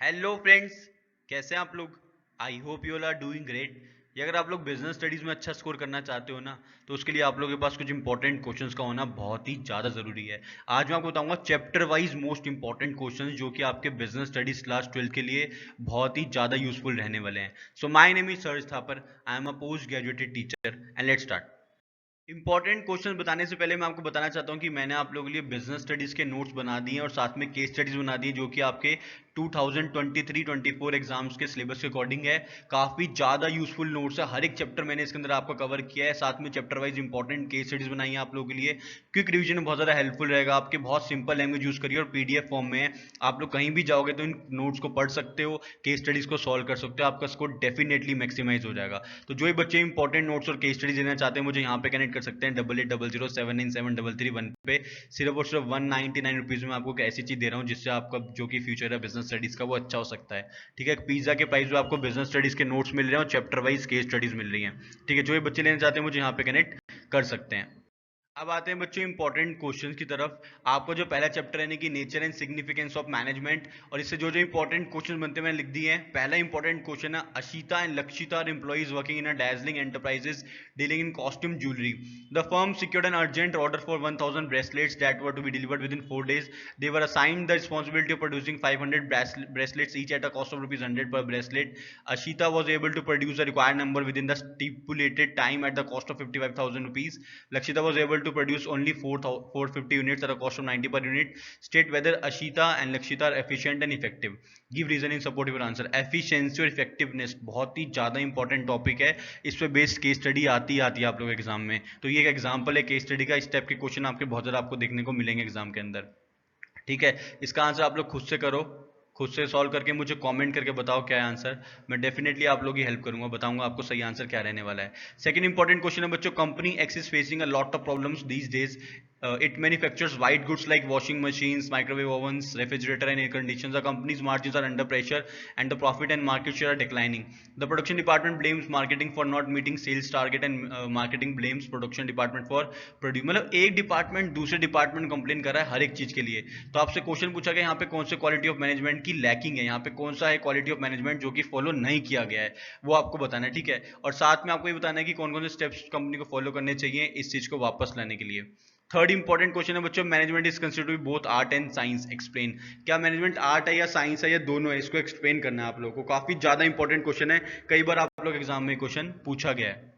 Hello friends, कैसे हैं आप लोग। I hope you all are doing great. ये अगर आप लोग बिजनेस स्टडीज़ में अच्छा स्कोर करना चाहते हो ना, तो उसके लिए आप लोगों के पास कुछ इंपॉर्टेंट क्वेश्चंस का होना बहुत ही ज़्यादा ज़रूरी है। आज मैं आपको बताऊंगा chapter wise most important questions जो कि आपके बिजनेस स्टडीज क्लास 12 के लिए बहुत ही ज़्यादा यूजफुल रहने वाले हैं। So my name is surge Thapar, I am a post graduated teacher and let's start. Important question बताने से पहले मैं आपको बताना चाहता हूं कि मैंने आप लोगों के लिए बिजनेस स्टडीज के नोट्स बना दिए हैं और साथ में केस स्टडीज बना दी है जो कि आपके 2023-24 एग्जाम्स के सिलेबस के अकॉर्डिंग है। काफी ज्यादा यूजफुल नोट्स है, हर एक चैप्टर मैंने इसके अंदर आपको कवर किया है। साथ में chapter wise important case studies बनाई है आप लोगों के लिए। क्विक रिवीजन में बहुत ज्यादा हेल्पफुल रहेगा आपके। बहुत सिंपल लैंग्वेज यूज करिए और पीडीएफ फॉर्म में है। आप लोग कहीं भी जाओगे तो इन नोट्स को पढ़ सकते हो, केस स्टडीज को सॉल्व कर सकते हो, आपका स्कोर डेफिनेटली मैक्सिमाइज हो जाएगा। तो जो भी बच्चे इंपॉर्टेंट नोट्स और केस स्टडीज देना चाहते हैं मुझे यहाँ पे कनेक्ट कर सकते हैं 8800797331 पे। सिर्फ और सिर्फ 199 रुपीज में आपको एक ऐसी चीज दे रहा हूँ जिससे आपका जो कि फ्यूचर है बिजनेस स्टडीज का वो अच्छा हो सकता है। ठीक है, पिज्जा के प्राइस में आपको बिजनेस स्टडीज के नोट्स मिल रहे हैं और चैप्टर वाइज केस स्टडीज मिल रही हैं। ठीक है, जो भी बच्चे लेना चाहते हैं मुझे यहाँ पे कनेक्ट कर सकते हैं। अब आते हैं बच्चों इंपॉर्टेंट क्वेश्चंस की तरफ। आपको जो पहला चैप्टर है कि nature and significance of management, और इससे जो जो इंपॉर्टेंट क्वेश्चन बनते हैं मैंने लिख दिए हैं। पहला इंपॉर्टेंट क्वेश्चन है, Ashita and Lakshita are employees working in a dazzling enterprises dealing in costume jewelry. The firm secured an urgent order for 1000 bracelets that were to be delivered within 4 days. They were assigned the responsibility of producing 500 bracelets each at a cost of rupees 100 per bracelet. Ashita was able to produce the required number within the stipulated time at the cost of 55,000 rupees. Lakshita was able to produce only 450 units at a cost of 90 per unit. State whether Ashita and Lakshita are efficient and effective. Give reason in support of your answer. Efficiency और effectiveness बहुत ही ज़्यादा important topic है। इस पे based case study आती है आप लोग एग्जाम में। तो ये एक एग्जाम्पल है केस स्टडी का। इस टाइप के क्वेश्चन आपके बहुत ज़्यादा आपको देखने को मिलेंगे एग्जाम के अंदर। ठीक है, इसका आंसर आप लोग खुद से करो, खुद से सॉल्व करके मुझे कमेंट करके बताओ क्या है आंसर। मैं डेफिनेटली आप लोग की हेल्प करूंगा, बताऊंगा आपको सही आंसर क्या रहने वाला है। सेकंड इंपॉर्टेंट क्वेश्चन है बच्चों, company x is facing a lot of problems these days. It manufactures white goods like washing machines, microwave ovens, refrigerator and air conditioners. The company's margins are under pressure and the profit and market share are declining. The production department blames marketing for not meeting sales target and marketing blames production department for produce. मतलब एक department दूसरे department complain कर रहा है हर एक चीज के लिए। तो आपसे क्वेश्चन पूछा गया यहाँ पे कौन से क्वालिटी ऑफ मैनेजमेंट की लैकिंग है, यहाँ पे कौन सा है क्वालिटी ऑफ मैनेजमेंट जो कि फॉलो नहीं किया गया है, वो आपको बताना है। ठीक है, और साथ में आपको ये बताना है कि कौन कौन से स्टेप्स कंपनी को फॉलो करने चाहिए इस चीज को वापस लाने के लिए। थर्ड इंपॉर्टेंट क्वेश्चन है बच्चों, management is considered to be both art and science, explain. क्या मैनेजमेंट आर्ट है या साइंस है या दोनों है, इसको एक्सप्लेन करना है आप लोगों को। काफी ज्यादा इंपॉर्टेंट क्वेश्चन है, कई बार आप लोग एग्जाम में क्वेश्चन पूछा गया है।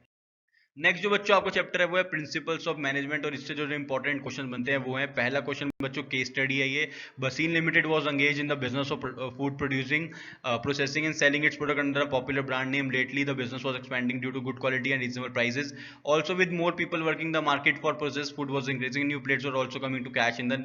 नेक्स्ट जो बच्चों आपको चैप्टर है वो है प्रिंसिपल्स ऑफ मैनेजमेंट, और इससे जो जो इंपॉर्टेंट क्वेश्चन बनते हैं वो है। पहला क्वेश्चन बच्चों केस स्टडी है ये। Basin limited was engage in the business of food producing, processing and selling its product under a popular brand name. Lately the business was expanding due to good quality and reasonable prices. Also with more people working, the market for processed food was increasing. New plates were also coming to catch in the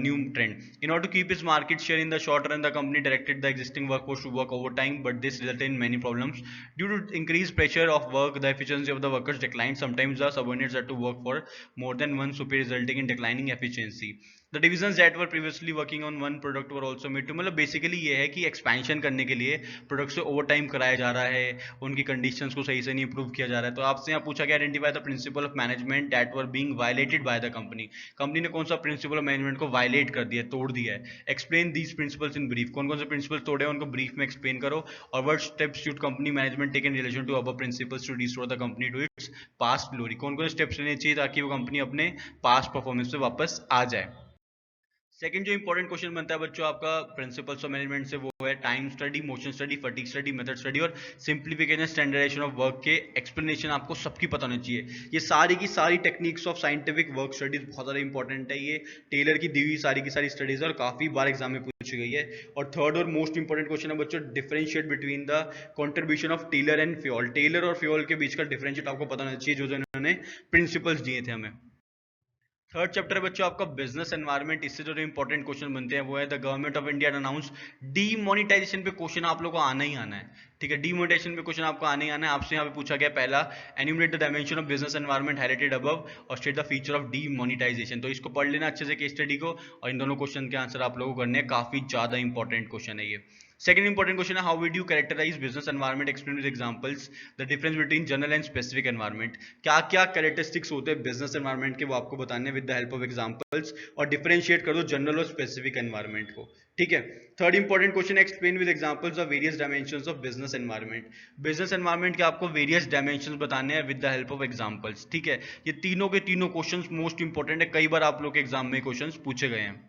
new trend. In order to keep its market share in the short run, the company directed the existing workforce to work overtime, but this resulted in many problems. Due to increased pressure of work, the efficiency of the workers declined. Sometimes the subordinates had to work for more than one superior, resulting in declining efficiency. The divisions that were previously working on one product were also made to, मतलब basically ये है कि expansion करने के लिए product से over time कराया जा रहा है, उनकी कंडीशंस को सही से नहीं इंप्रूव किया जा रहा है। तो आपसे यहाँ पूछा गया identify the principle of management that were being violated by the company. Company ने कौन सा प्रिंसिपल ऑफ मैनेजमेंट को वायलेट कर दिया, तोड़ दिया है। Explain these principles in brief, कौन कौन से प्रिंसिपल तोड़े हैं उनको ब्रीफ में एक्सप्लेन करो। और what steps should company management take in relation to above principles to restore the company to its past glory, कौन कौन से स्टेप्स लेने चाहिए ताकि वो कंपनी अपने पास्ट परफॉर्मेंस पे वापस आ जाए। सेकंड जो इंपॉर्टेंट क्वेश्चन बनता है बच्चों आपका प्रिंसिपल्स ऑफ मैनेजमेंट से वो है time study, motion study, fatigue study, method study और सिंप्लीफिकेशन स्टैंडर्डाइजेशन ऑफ वर्क के एक्सप्लेनेशन आपको सबकी पता होनी चाहिए। ये सारी की सारी techniques of scientific work studies बहुत ज़्यादा इंपॉर्टेंट है। ये टेलर की दी हुई सारी की सारी स्टडीज है और काफ़ी बार एग्जाम में पूछी गई है। और थर्ड और मोस्ट इंपॉर्टेंट क्वेश्चन है बच्चों, differentiate between the contribution of Taylor and Fayol. Taylor और फ्यूल के बीच का डिफरेंशिएट आपको पता होना चाहिए, जो जो इन्होंने प्रिंसिपल्स दिए थे हमें। थर्ड चैप्टर है बच्चों आपका बिजनेस एनवायरनमेंट। इससे जो इंपॉर्टेंट क्वेश्चन बनते हैं वो है the government of India announce demonetization पे क्वेश्चन आप लोगों को आना ही आना है। ठीक है, डीमोनेटाइजेशन पे क्वेश्चन आपको आना ही आना है। आपसे यहाँ पे पूछा गया पहला, enumerate the dimension of business environment highlighted above और state the feature of demonetisation. तो इसको पढ़ लेना अच्छे से केस स्टडी को, और इन दोनों क्वेश्चन के आंसर आप लोगों को करने हैं। काफी ज्यादा इंपॉर्टेंट क्वेश्चन है ये। सेकंड इंपॉर्टेंट क्वेश्चन है, how would you characterize business environment, explain with examples the difference between general and specific environment. क्या क्या कैरेक्टरिस्टिक्स होते हैं बिजनेस एनवायरनमेंट के, वो आपको बताने with the help of examples, और डिफरेंशिएट कर दो जनरल और स्पेसिफिक एनवायरनमेंट को। ठीक है। Third important question, explain with examples of various dimensions of business environment. Business environment के आपको वेरियस डायमेंशंस बताने हैं with the help of examples. ठीक है, ये तीनों के तीनों क्वेश्चंस मोस्ट इंपॉर्टेंट है, कई बार आप लोग के एग्जाम में क्वेश्चंस पूछे गए हैं।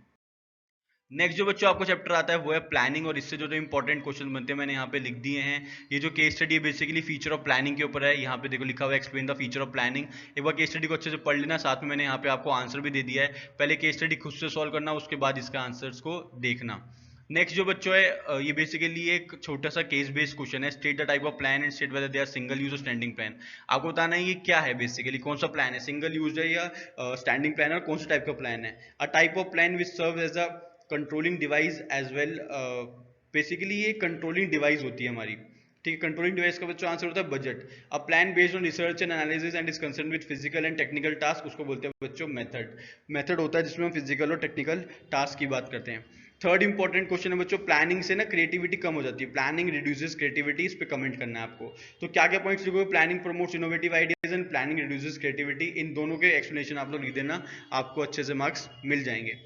नेक्स्ट जो बच्चों आपको चैप्टर आता है वो है प्लानिंग, और इससे जो जो इंपॉर्टेंट क्वेश्चन बनते हैं मैंने यहाँ पे लिख दिए हैं। ये जो केस स्टडी है बेसिकली फीचर ऑफ प्लानिंग के ऊपर है। यहाँ पे देखो लिखा हुआ है explain the feature of planning. एक बार केस स्टडी को अच्छे से पढ़ लेना, साथ में मैंने यहाँ पे आपको आंसर भी दे दिया है। पहले केस स्टडी खुद से सॉल्व करना, उसके बाद इसका आंसर्स को देखना। नेक्स्ट जो बच्चों है ये बेसिकली एक छोटा सा केस बेस्ड क्वेश्चन है। State the type of plan and state whether they are single use और स्टैंडिंग प्लान। आपको बताना है ये क्या है, बेसिकली कौन सा प्लान है, सिंगल यूज है या स्टैंडिंग प्लान है, और कौन सा टाइप का प्लान है। A type of plan which serve as a controlling device as well. Basically ये कंट्रोलिंग डिवाइस होती है हमारी। ठीक है, कंट्रोलिंग डिवाइस का बच्चों आंसर होता है budget. A plan based on research and analysis and is concern with physical and technical task, उसको बोलते हैं बच्चों मेथड। मेथड होता है जिसमें हम फिजिकल और टेक्निकल टास्क की बात करते हैं। थर्ड इंपॉर्टेंट क्वेश्चन है बच्चों, प्लानिंग से ना क्रिएटिविटी कम हो जाती है, प्लानिंग रिड्यूसेस क्रिएटिविटी, इस पे कमेंट करना है आपको। तो क्या क्या पॉइंट्स लिखोगे, planning promotes innovative ideas and planning reduces creativity, इन दोनों के एक्सप्लेनेशन आप लोग लिख देना, आपको अच्छे से मार्क्स मिल जाएंगे।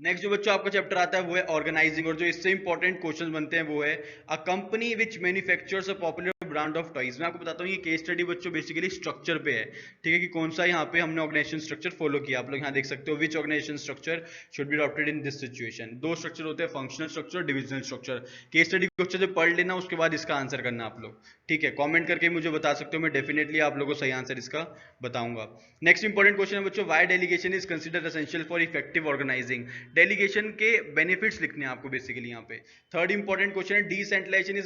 नेक्स्ट जो बच्चों आपका चैप्टर आता है वो है ऑर्गेनाइजिंग, और जो इससे इंपॉर्टेंट क्वेश्चंस बनते हैं वो है a company which manufactures a popular brand of toys. मैं आपको बताता हूँ ये केस स्टडी बच्चों बेसिकली स्ट्रक्चर पे है। ठीक है, कि कौन सा यहाँ पे हमने ऑर्गेनाइजेशन स्ट्रक्चर फॉलो किया। आप लोग यहाँ देख सकते हो, which organisation structure should be adopted in this situation. दो स्ट्रक्चर होते हैं, functional structure, divisional structure. Case study को अच्छे से पढ़ लेना, उसके बाद इसका आंसर करना आप लोग। ठीक है, कॉमेंट करके मुझे बता सकते हो, मैं डेफिनेटली आप लोगों को सही आंसर इसका बताऊंगा। नेक्स्ट इंपॉर्टेंट क्वेश्चन है बच्चों, why delegation is considered essential for effective organizing. Delegation के बेनिफिट्स लिखने हैं आपको बेसिकली यहाँ पे। थर्ड इंपॉर्टेंट क्वेश्चन है, decentralization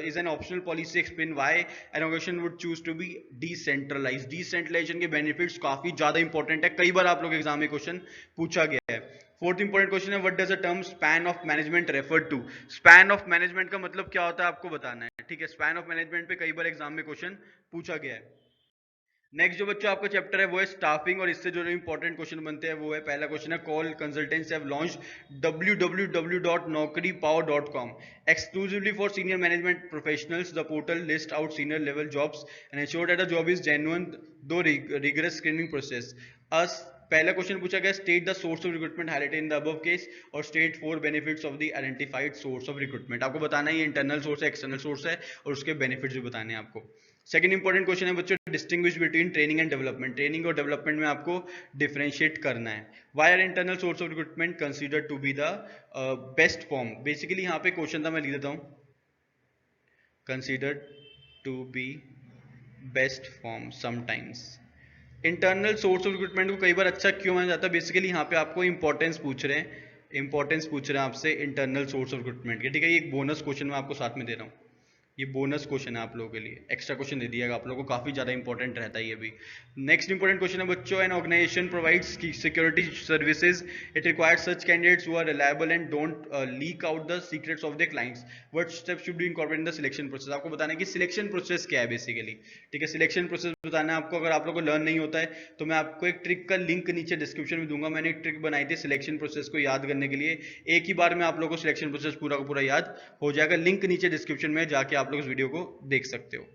is an optional policy, explain why an organization would choose to be decentralize. Decentralization के बेनिफिट्स काफी ज्यादा इंपॉर्टेंट है, कई बार आप लोग एग्जाम में क्वेश्चन पूछा गया है। फोर्थ इंपॉर्टेंट क्वेश्चन है, what does the term span of management refer to. Span of management का मतलब क्या होता है आपको बताना है। ठीक है, स्पैन ऑफ मैनेजमेंट पे कई बार एग्जाम में क्वेश्चन पूछा गया है। नेक्स्ट जो बच्चों आपका चैप्टर है वो है स्टाफिंग, और इससे जो इंपॉर्टेंट क्वेश्चन बनते हैं वो है, पहला क्वेश्चन है, call consultants have launched www.naukripow.com exclusively for senior management professionals. The portal lists out senior level jobs and ensure that the job is genuine though rigorous screening process. Us पहला question पूछा गया, state the source of recruitment highlighted in the above case, और state 4 benefits of the identified source of recruitment. आपको बताना है ये internal source है, external source है, और उसके बेनिफिट्स भी बताने हैं आपको। सेकंड इंपॉर्टेंट क्वेश्चन है बच्चों, distinguish between training and development. Training और डेवलपमेंट में आपको डिफरेंशिएट करना है। Why are internal source of recruitment considered to be the best form. Basically यहाँ पे क्वेश्चन था, मैं लिख देता हूँ, considered to be best form sometimes. Internal source of recruitment को कई बार अच्छा क्यों माना जाता है, बेसिकली यहाँ पे आपको इंपॉर्टेंस पूछ रहे हैं, इंपॉर्टेंस पूछ रहे हैं आपसे इंटरनल सोर्स ऑफ रिक्रूटमेंट के। ठीक है, ये एक बोनस क्वेश्चन मैं आपको साथ में दे रहा हूँ, ये बोनस क्वेश्चन है आप लोगों के लिए, एक्स्ट्रा क्वेश्चन दे दिया आप लोगों को, काफी ज्यादा इंपॉर्टेंट रहता है ये भी। नेक्स्ट इंपॉर्टेंट क्वेश्चन है बच्चों, an organization provides security services, it requires such candidates who are reliable and don't leak out the secrets of the clients, what steps should be incorporated in the selection process. आपको बताना है कि selection process क्या है basically. ठीक है, selection process बताना है आपको। अगर आप लोगों को लर्न नहीं होता है तो मैं आपको एक ट्रिक का लिंक नीचे डिस्क्रिप्शन में दूंगा। मैंने एक ट्रिक बनाई थी सिलेक्शन प्रोसेस को याद करने के लिए, एक ही बार में आप लोगों को सिलेक्शन प्रोसेस पूरा का पूरा याद हो जाएगा। लिंक नीचे डिस्क्रिप्शन में जाके आप लोग इस वीडियो को देख सकते हो।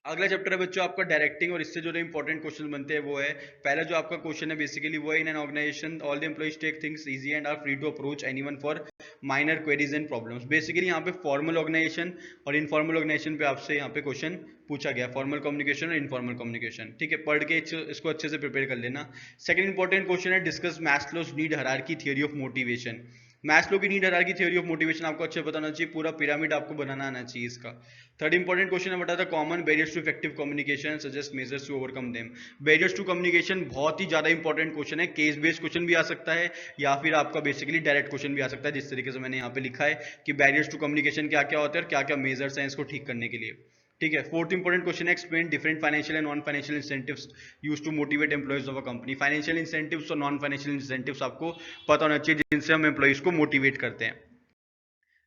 अगला चैप्टर है बच्चों आपका डायरेक्टिंग, और इससे जो इंपॉर्टेंट क्वेश्चन बनते हैं वो है, पहला जो आपका क्वेश्चन है बेसिकली वो है, in an organization all the employees take things easy and are free to approach anyone for minor queries and problems. Basically यहाँ पे फॉर्मल ऑर्गेनाइजेशन और इनफॉर्मल ऑर्गेनाइजेशन पे आपसे यहाँ पे क्वेश्चन पूछा गया, फॉर्मल कम्युनिकेशन और इनफॉर्मल कम्युनिकेशन। ठीक है, पढ़ के इसको अच्छे से प्रिपेयर कर लेना। सेकंड इंपॉर्टेंट क्वेश्चन है, discuss Maslow's need hierarchy theory of motivation. Maslow की need hierarchy theory of motivation आपको अच्छे पता होना चाहिए, पूरा पिरामिड आपको बनाना आना चाहिए इसका। थर्ड इंपॉर्टेंट क्वेश्चन है, what are the common barriers to effective communication, suggest measures to overcome them. Barriers to communication बहुत ही ज्यादा इंपॉर्टेंट क्वेश्चन है, केस बेस्ड क्वेश्चन भी आ सकता है या फिर आपका बेसिकली डायरेक्ट क्वेश्चन भी आ सकता है, जिस तरीके से मैंने यहाँ पे लिखा है कि बैरियर्स टू कम्युनिकेशन क्या क्या होते हैं और क्या क्या मेजर्स हैं इसको ठीक करने के लिए। ठीक है, फोर्थ इंपॉर्टेंट क्वेश्चन है, explain different financial and non financial incentives used to motivate employees of a company. Financial incentives और नॉन फाइनेंशियल इंसेंटिव्स आपको पता होना चाहिए जिनसे हम एम्प्लॉइज को मोटिवेट करते हैं।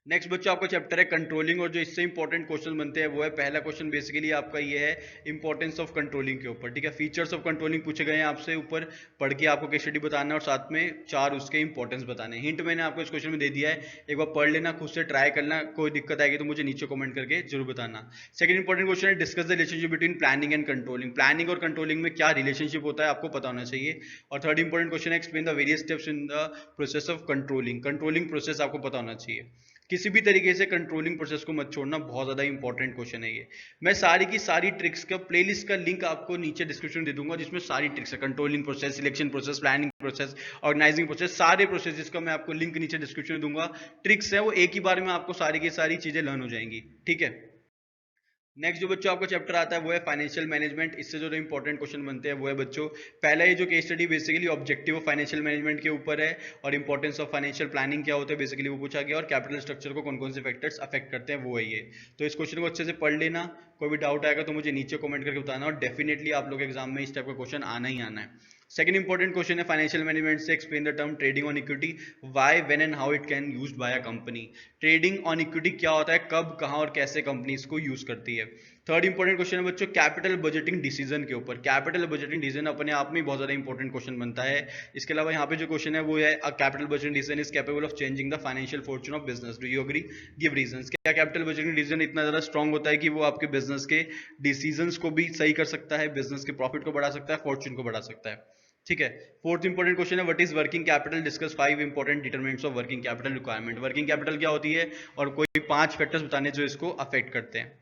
नेक्स्ट बच्चों आपका चैप्टर है कंट्रोलिंग, और जो इससे इंपॉर्टेंट क्वेश्चन बनते हैं वो है, पहला क्वेश्चन बेसिकली आपका ये है इंपॉर्टेंस ऑफ कंट्रोलिंग के ऊपर, ठीक है। फीचर्स ऑफ कंट्रोलिंग पूछे गए हैं आपसे, ऊपर पढ़ के आपको केस स्टडी बताना है और साथ में 4 उसके इंपॉर्टेंस बताने हैं। हिंट मैंने आपको इस क्वेश्चन में दे दिया है, एक बार पढ़ लेना, खुद से ट्राई करना, कोई दिक्कत आएगी तो मुझे नीचे कमेंट करके जरूर बताना। सेकंड इंपॉर्टेंट क्वेश्चन है discuss the relationship between planning and controlling. Planning और कंट्रोलिंग में क्या रिलेशनशिप होता है आपको पता होना चाहिए। और थर्ड इंपॉर्टेंट क्वेश्चन है explain the various steps in the process of controlling. Controlling process आपको पता होना चाहिए। किसी भी तरीके से कंट्रोलिंग प्रोसेस को मत छोड़ना, बहुत ज्यादा इंपॉर्टेंट क्वेश्चन है ये। मैं सारी की सारी ट्रिक्स का प्लेलिस्ट का लिंक आपको नीचे डिस्क्रिप्शन दे दूंगा, जिसमें सारी ट्रिक्स है, controlling process, selection process, planning process, organizing process, सारे प्रोसेस का मैं आपको लिंक नीचे डिस्क्रिप्शन में दूंगा। ट्रिक्स है वो एक ही बार में आपको सारी की सारी चीजें लर्न हो जाएंगी, ठीक है। नेक्स्ट जो बच्चों आपका चैप्टर आता है वो है फाइनेंशियल मैनेजमेंट। इससे जो इंपॉर्टेंट क्वेश्चन बनते हैं वो है बच्चों, पहला ये जो case study basically objective of financial management के ऊपर है, और इंपॉर्टेंस ऑफ फाइनेंशियल प्लानिंग क्या होता है बेसिकली वो पूछा गया, और कैपिटल स्ट्रक्चर को कौन कौन से फैक्टर्स अफेक्ट करते हैं वो है ये। तो इस क्वेश्चन को अच्छे से पढ़ लेना, कोई भी डाउट आएगा तो मुझे नीचे कमेंट करके बताना, और डेफिनेटली आप लोग एग्जाम में इस टाइप का क्वेश्चन आना ही आना है। सेकंड इंपॉर्टेंट क्वेश्चन है फाइनेंशियल मैनेजमेंट से explain the term trading on equity, why, when and how it can used by a company. Trading on equity क्या होता है, कब, कहां और कैसे कंपनी इसको यूज करती है। थर्ड इंपॉर्टेंट क्वेश्चन है बच्चों कैपिटल बजटिंग डिसीजन के ऊपर। कैपिटल बजटिंग डिसीजन अपने आप में बहुत ज्यादा इंपॉर्टेंट क्वेश्चन बनता है। इसके अलावा यहाँ पे जो क्वेश्चन है वो है capital budgeting decision is capable of changing the financial fortune of business, do you agree, give reasons. क्या कैपिटल बजटिंग डिसीजन इतना ज्यादा स्ट्रांग होता है कि वो आपके बिजनेस के डिसीजंस को भी सही कर सकता है, बिजनेस के प्रॉफिट को बढ़ा सकता है, फॉर्चून को बढ़ा सकता है, ठीक है। फोर्थ इंपॉर्टेंट क्वेश्चन है what is working capital, discuss 5 important determinants of working capital requirement. Working capital क्या होती है और कोई 5 फैक्टर्स बताने जो इसको अफेक्ट करते हैं।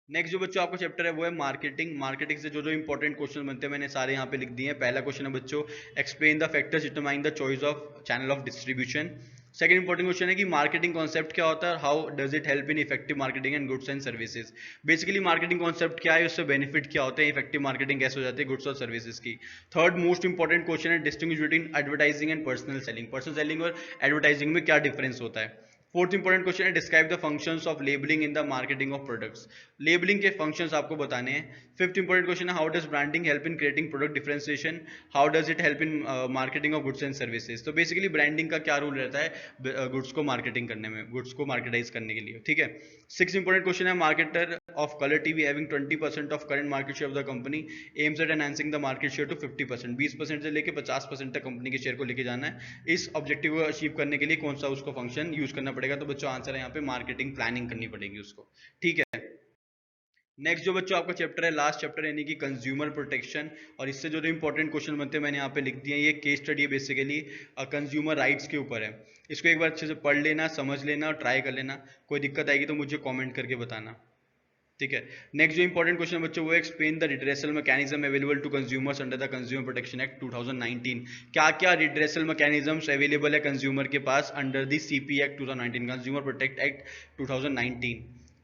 नेक्स्ट जो बच्चों आपका चैप्टर है वो है मार्केटिंग। मार्केटिंग से जो इंपॉर्टेंट क्वेश्चन बनते हैं मैंने सारे यहाँ पे लिख दिए हैं। पहला क्वेश्चन है बच्चों explain the factors determine the choice of channel of distribution. Second important question है कि मार्केटिंग कॉन्सेप्ट क्या होता है, how does it help in effective marketing and goods and services. Basically marketing concept क्या है, उससे बेनिफिट क्या होते हैं, इफेक्टिव मार्केटिंग कैसे हो जाती है गुड्स और सर्विसेज की। थर्ड मोस्ट इंपॉर्टेंट क्वेश्चन है distinguish between advertising and personal selling. Personal selling और एडवर्टाइजिंग में क्या डिफरेंस होता है। फोर्थ इंपॉर्टेंट क्वेश्चन है describe the functions of labelling in the marketing of products. Labelling के फंक्शंस आपको बताने हैं। फिफ्थ इंपॉर्टेंट क्वेश्चन है how does branding help in creating product differentiation, how does it help in marketing of goods and services. तो basically branding का क्या rule रहता है गुड्स को मार्केटिंग करने में, गुड्स को मार्केटाइज करने के लिए, ठीक है। सिक्स इंपॉर्टेंट क्वेश्चन है marketer of colour TV having 20% of current market share of the company aims at enhancing the market share to 50%। 20% से लेकर 50% तक कंपनी के शेयर को लेके जाना है। इस ऑब्जेक्टिव को अचीव करने के लिए कौन सा उसको फंक्शन यूज करना पड़ेगा, तो बच्चों आंसर है यहाँ पे मार्केटिंग प्लानिंग करनी पड़ेगी उसको, ठीक है। नेक्स्ट जो बच्चों आपका चैप्टर है लास्ट चैप्टर यानी कि कंज्यूमर प्रोटेक्शन, और इससे जो इंपॉर्टेंट क्वेश्चन बनते हैं मैंने यहाँ पे लिख दिए हैं। ये केस स्टडी है बेसिकली कंज्यूमर राइट्स के ऊपर है। इसको एक बार अच्छे से पढ़ लेना, समझ लेना और ट्राई कर लेना, कोई दिक्कत आएगी तो मुझे कमेंट करके बताना, ठीक है। नेक्स्ट जो इंपॉर्टेंट क्वेश्चन बच्चों वो explain the redressal mechanism available to consumers under the consumer protection act 2019। क्या क्या रिड्रेसल मैकेनिज्म्स अवेलेबल है कंज्यूमर के पास under the CP act 2019, consumer protect act 2019।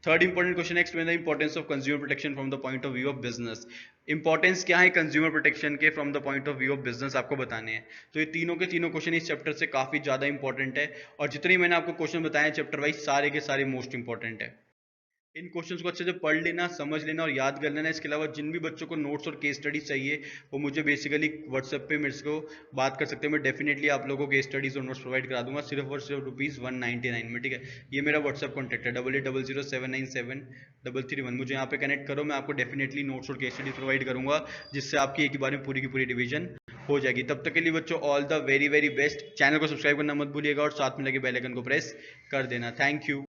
Third important question explain the importance of consumer protection from the point of view of business. Importance क्या है consumer protection के from the point of view of business आपको बताने हैं। तो ये तीनों के तीनों क्वेश्चन इस चैप्टर से काफी ज्यादा इंपॉर्टेंट है, और जितने मैंने आपको क्वेश्चन बताए चैप्टर वाइज सारे के सारे मोस्ट इंपॉर्टेंट है। इन क्वेश्चंस को अच्छे से पढ़ लेना, समझ लेना और याद कर लेना। इसके अलावा जिन भी बच्चों को नोट्स और केस स्टडीज चाहिए वो मुझे बेसिकली व्हाट्सएप पे मेरे को बात कर सकते हैं। मैं डेफिनेटली आप लोगों को केस स्टडीज और नोट्स प्रोवाइड करा दूंगा सिर्फ और सिर्फ ₹199 में, ठीक है। ये मेरा व्हाट्सएप कॉन्टैक्ट है 8800797331। मुझे यहाँ पे कनेक्ट करो, मैं आपको डेफिनेटली नोट्स और केस स्टडीज प्रोवाइड करूंगा, जिससे आपकी एक ही बार में पूरी की पूरी डिवीजन हो जाएगी। तब तक के लिए बच्चों all the very very best. Channel को सब्सक्राइब करना मत भूलिएगा और साथ में लगे बेल आइकन को प्रेस कर देना। Thank you.